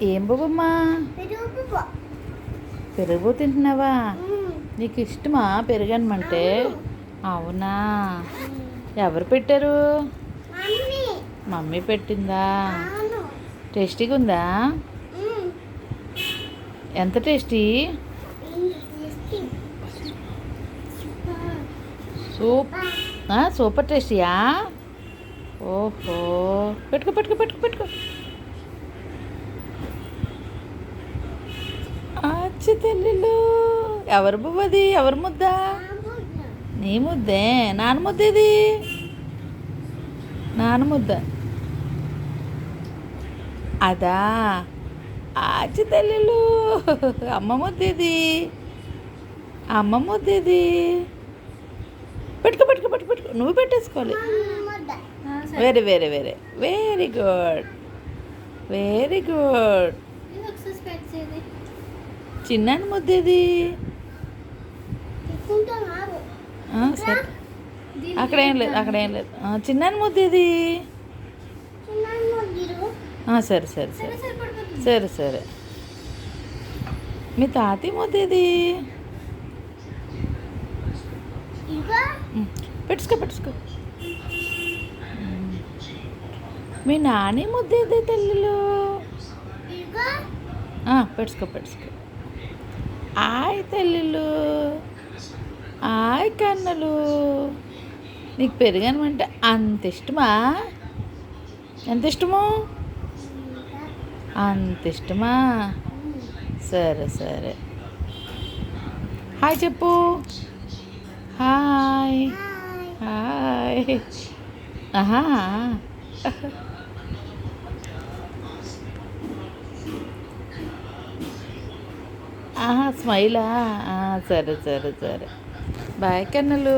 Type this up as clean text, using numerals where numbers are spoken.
ఏం బాబమ్మా? పెరుగు తింటున్నావా? నీకు ఇష్టమా పెరుగనమంటే? అవునా, ఎవరు పెట్టారు? మమ్మీ పెట్టిందా? టేస్టీగా ఉందా? ఎంత టేస్టీ? సూపర్ టేస్టీయా? ఓహో, పెట్టుకో పెట్టుకో పెట్టుకో పెట్టుకో. అచ్చి తెల్లిలు, ఎవరు బువ్వది? ఎవరు ముద్ద? నీ ముద్దే. నాన్న ముద్ద ఇది. నాన్న ముద్ద అదా? ఆచి తెల్లిలు, అమ్మ ముద్ద ఇది. అమ్మ ముద్ద ఇది. పెట్టుకో పెట్టుకో పెట్టుకో పెట్టుకో. నువ్వు పెట్టేసుకోవాలి. Very very very very good, very good. చిన్నాన్న ముద్ద ఇది. సరే, అక్కడేం లేదు, అక్కడేం లేదు. చిన్నాన్న ముద్ద ఇది. సరే సరే సరే సరే సరే. మీ తాతయ్య ముద్ద ఇది. పెట్టుకో పెట్టుకో. మీ నాని ముద్ద ఇది తల్లిలో. పెట్టుకో పెట్టుకో. ఆయ్ తల్లిలు, ఆయ్ కన్నులు. నీకు పెరుగనమంటే అంత ఇష్టమా? ఎంత ఇష్టము? అంత ఇష్టమా? సరే సరే. హాయ్ చెప్పు. Hi hi. ఆహా, స్మైలా? సరే సరే సరే. బాయ్ కన్నులు.